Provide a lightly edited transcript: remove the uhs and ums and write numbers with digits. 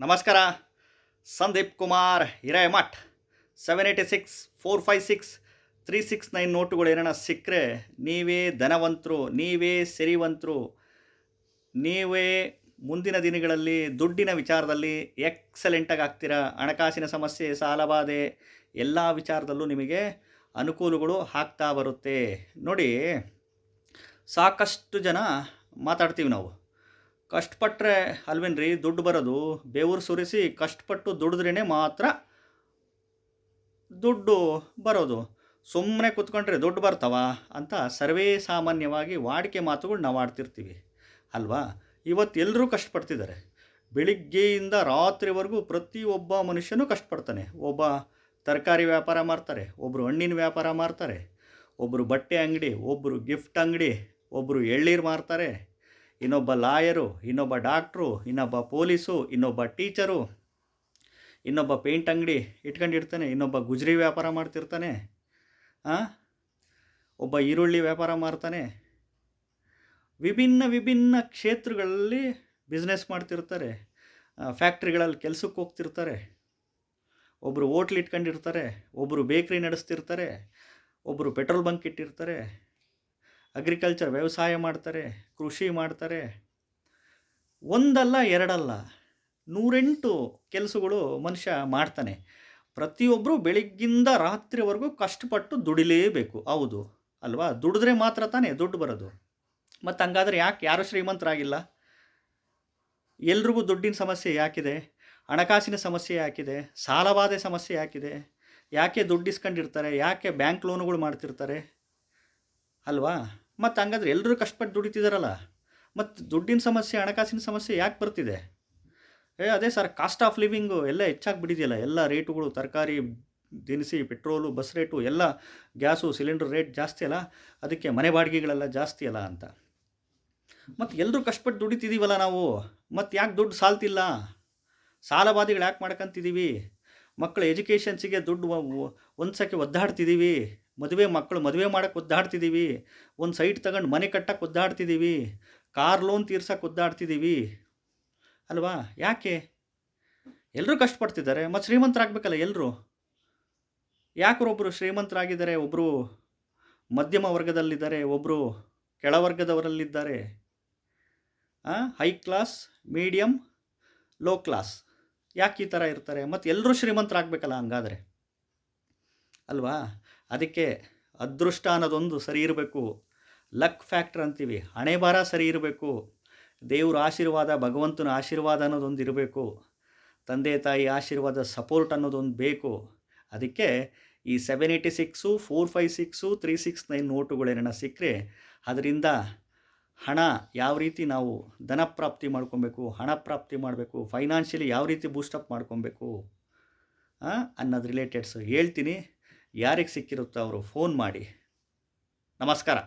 ನಮಸ್ಕಾರ. ಸಂದೀಪ್ ಕುಮಾರ್ ಹಿರೇಮಠ್ 786 456 369 ನೋಟುಗಳು ಏನಾರ ಸಿಕ್ಕರೆ ನೀವೇ ಧನವಂತರು, ನೀವೇ ಸಿರಿವಂತರು, ನೀವೇ ಮುಂದಿನ ದಿನಗಳಲ್ಲಿ ದುಡ್ಡಿನ ವಿಚಾರದಲ್ಲಿ ಎಕ್ಸಲೆಂಟಾಗಿ ಆಗ್ತೀರಾ. ಹಣಕಾಸಿನ ಸಮಸ್ಯೆ, ಸಾಲಬಾಧೆ ಎಲ್ಲ ವಿಚಾರದಲ್ಲೂ ನಿಮಗೆ ಅನುಕೂಲಗಳು ಆಗ್ತಾ ಬರುತ್ತೆ. ನೋಡಿ, ಸಾಕಷ್ಟು ಜನ ಮಾತಾಡ್ತೀವಿ ನಾವು, ಕಷ್ಟಪಟ್ಟರೆ ಅಲ್ವೇನ್ರಿ ದುಡ್ಡು ಬರೋದು, ಬೆವರು ಸುರಿಸಿ ಕಷ್ಟಪಟ್ಟು ದುಡಿದ್ರೇ ಮಾತ್ರ ದುಡ್ಡು ಬರೋದು, ಸುಮ್ಮನೆ ಕೂತ್ಕೊಂಡ್ರೆ ದುಡ್ಡು ಬರ್ತಾವ ಅಂತ ಸರ್ವೇ ಸಾಮಾನ್ಯವಾಗಿ ವಾಡಿಕೆ ಮಾತುಗಳು ನಾವು ಆಡ್ತಿರ್ತೀವಿ ಅಲ್ವಾ. ಇವತ್ತು ಎಲ್ಲರೂ ಕಷ್ಟಪಡ್ತಿದ್ದಾರೆ. ಬೆಳಿಗ್ಗೆಯಿಂದ ರಾತ್ರಿವರೆಗೂ ಪ್ರತಿಯೊಬ್ಬ ಮನುಷ್ಯನೂ ಕಷ್ಟಪಡ್ತಾನೆ. ಒಬ್ಬ ತರಕಾರಿ ವ್ಯಾಪಾರ ಮಾಡ್ತಾರೆ, ಒಬ್ಬರು ಹಣ್ಣಿನ ವ್ಯಾಪಾರ ಮಾಡ್ತಾರೆ, ಒಬ್ಬರು ಬಟ್ಟೆ ಅಂಗಡಿ, ಒಬ್ಬರು ಗಿಫ್ಟ್ ಅಂಗಡಿ, ಒಬ್ಬರು ಎಳ್ಳೀರು ಮಾರ್ತಾರೆ, ಇನ್ನೊಬ್ಬ ಲಾಯರು, ಇನ್ನೊಬ್ಬ ಡಾಕ್ಟ್ರು, ಇನ್ನೊಬ್ಬ ಪೊಲೀಸು, ಇನ್ನೊಬ್ಬ ಟೀಚರು, ಇನ್ನೊಬ್ಬ ಪೇಂಟ್ ಅಂಗಡಿ ಇಟ್ಕೊಂಡಿರ್ತಾನೆ, ಇನ್ನೊಬ್ಬ ಗುಜರಿ ವ್ಯಾಪಾರ ಮಾಡ್ತಿರ್ತಾನೆ, ಒಬ್ಬ ಈರುಳ್ಳಿ ವ್ಯಾಪಾರ ಮಾಡ್ತಾನೆ. ವಿಭಿನ್ನ ವಿಭಿನ್ನ ಕ್ಷೇತ್ರಗಳಲ್ಲಿ ಬಿಸ್ನೆಸ್ ಮಾಡ್ತಿರ್ತಾರೆ. ಫ್ಯಾಕ್ಟ್ರಿಗಳಲ್ಲಿ ಕೆಲಸಕ್ಕೆ ಹೋಗ್ತಿರ್ತಾರೆ. ಒಬ್ಬರು ಹೋಟ್ಲ್ ಇಟ್ಕೊಂಡಿರ್ತಾರೆ, ಒಬ್ಬರು ಬೇಕ್ರಿ ನಡೆಸ್ತಿರ್ತಾರೆ, ಒಬ್ಬರು ಪೆಟ್ರೋಲ್ ಬಂಕ್ ಇಟ್ಟಿರ್ತಾರೆ, ಅಗ್ರಿಕಲ್ಚರ್ ವ್ಯವಸಾಯ ಮಾಡ್ತಾರೆ, ಕೃಷಿ ಮಾಡ್ತಾರೆ. ಒಂದಲ್ಲ ಎರಡಲ್ಲ 108 ಕೆಲಸಗಳು ಮನುಷ್ಯ ಮಾಡ್ತಾನೆ. ಪ್ರತಿಯೊಬ್ಬರು ಬೆಳಿಗ್ಗಿಂದ ರಾತ್ರಿವರೆಗೂ ಕಷ್ಟಪಟ್ಟು ದುಡಿಲೇಬೇಕು. ಹೌದು ಅಲ್ವಾ? ದುಡಿದ್ರೆ ಮಾತ್ರ ತಾನೇ ದುಡ್ಡು ಬರೋದು. ಮತ್ತು ಹಂಗಾದ್ರೆ ಯಾಕೆ ಯಾರು ಶ್ರೀಮಂತರಾಗಿಲ್ಲ? ಎಲ್ರಿಗೂ ದುಡ್ಡಿನ ಸಮಸ್ಯೆ ಯಾಕಿದೆ? ಹಣಕಾಸಿನ ಸಮಸ್ಯೆ ಯಾಕಿದೆ? ಸಾಲಬಾಧೆ ಸಮಸ್ಯೆ ಯಾಕಿದೆ? ಯಾಕೆ ದುಡ್ಡು ಇಸ್ಕೊಂಡಿರ್ತಾರೆ? ಯಾಕೆ ಬ್ಯಾಂಕ್ ಲೋನುಗಳು ಮಾಡ್ತಿರ್ತಾರೆ ಅಲ್ವಾ? ಮತ್ತು ಹಂಗಾದ್ರೆ ಎಲ್ಲರೂ ಕಷ್ಟಪಟ್ಟು ದುಡಿತಿದ್ದಾರಲ್ಲ, ಮತ್ತು ದುಡ್ಡಿನ ಸಮಸ್ಯೆ, ಹಣಕಾಸಿನ ಸಮಸ್ಯೆ ಯಾಕೆ ಬರ್ತಿದೆ? ಅದೇ ಸರ್, ಕಾಸ್ಟ್ ಆಫ್ ಲಿವಿಂಗು ಎಲ್ಲ ಹೆಚ್ಚಾಗಿಬಿಟ್ಟಿದೆಯಲ್ಲ. ಎಲ್ಲ ರೇಟುಗಳು, ತರಕಾರಿ, ದಿನಸಿ, ಪೆಟ್ರೋಲು, ಬಸ್ ರೇಟು ಎಲ್ಲ, ಗ್ಯಾಸು ಸಿಲಿಂಡರ್ ರೇಟ್ ಜಾಸ್ತಿ ಅಲ್ಲ, ಅದಕ್ಕೆ ಮನೆ ಬಾಡಿಗೆಗಳೆಲ್ಲ ಜಾಸ್ತಿ ಅಲ್ಲ ಅಂತ. ಮತ್ತು ಎಲ್ಲರೂ ಕಷ್ಟಪಟ್ಟು ದುಡಿತಿದ್ದೀವಲ್ಲ ನಾವು, ಮತ್ತು ಯಾಕೆ ದುಡ್ಡು ಸಾಲ್ತಿಲ್ಲ? ಸಾಲಬಾಧೆಗಳು ಯಾಕೆ ಮಾಡ್ಕೊಂತಿದ್ದೀವಿ? ಮಕ್ಕಳ ಎಜುಕೇಷನ್ಸಿಗೆ ದುಡ್ಡು ಒಂದ್ಸಕ್ಕೆ ಒದ್ದಾಡ್ತಿದ್ದೀವಿ. ಮಕ್ಕಳು ಮದುವೆ ಮಾಡೋಕ್ಕೆ ಒದ್ದಾಡ್ತಿದ್ದೀವಿ. ಒಂದು ಸೈಟ್ ತಗೊಂಡು ಮನೆ ಕಟ್ಟಕ್ಕೆ ಒದ್ದಾಡ್ತಿದ್ದೀವಿ. ಕಾರ್ ಲೋನ್ ತೀರ್ಸಕ್ಕೆ ಒದ್ದಾಡ್ತಿದ್ದೀವಿ ಅಲ್ವಾ? ಯಾಕೆ? ಎಲ್ಲರೂ ಕಷ್ಟಪಡ್ತಿದ್ದಾರೆ, ಮತ್ತು ಶ್ರೀಮಂತರಾಗಬೇಕಲ್ಲ ಎಲ್ಲರೂ. ಯಾಕೊಬ್ಬರು ಶ್ರೀಮಂತರಾಗಿದ್ದಾರೆ, ಒಬ್ಬರು ಮಧ್ಯಮ ವರ್ಗದಲ್ಲಿದ್ದಾರೆ, ಒಬ್ಬರು ಕೆಳವರ್ಗದವರಲ್ಲಿದ್ದಾರೆ. High class, medium, low class. ಯಾಕೆ ಈ ಥರ ಇರ್ತಾರೆ? ಮತ್ತು ಎಲ್ಲರೂ ಶ್ರೀಮಂತರಾಗಬೇಕಲ್ಲ ಹಂಗಾದರೆ ಅಲ್ವಾ? ಅದಕ್ಕೆ ಅದೃಷ್ಟ ಅನ್ನೋದೊಂದು ಸರಿ ಇರಬೇಕು. ಲಕ್ ಫ್ಯಾಕ್ಟ್ರ್ ಅಂತೀವಿ, ಹಣೆ ಬಾರ ಸರಿ ಇರಬೇಕು. ದೇವ್ರ ಆಶೀರ್ವಾದ, ಭಗವಂತನ ಆಶೀರ್ವಾದ ಅನ್ನೋದೊಂದು ಇರಬೇಕು. ತಂದೆ ತಾಯಿ ಆಶೀರ್ವಾದ, ಸಪೋರ್ಟ್ ಅನ್ನೋದೊಂದು ಬೇಕು. ಅದಕ್ಕೆ ಈ 786 456 369 ನೋಟುಗಳೇನ ಸಿಕ್ಕರೆ ಅದರಿಂದ ಹಣ ಯಾವ ರೀತಿ ನಾವು ಧನ ಪ್ರಾಪ್ತಿ ಮಾಡ್ಕೊಬೇಕು, ಹಣ ಪ್ರಾಪ್ತಿ ಮಾಡಬೇಕು, ಫೈನಾನ್ಷಿಯಲಿ ಯಾವ ರೀತಿ ಬೂಸ್ಟಪ್ ಮಾಡ್ಕೊಬೇಕು ಅನ್ನೋದು ರಿಲೇಟೆಡ್ಸ್ ಹೇಳ್ತೀನಿ. ಯಾರಿಗೆ ಸಿಕ್ಕಿರುತ್ತೋ ಅವರು ಫೋನ್ ಮಾಡಿ. ನಮಸ್ಕಾರ.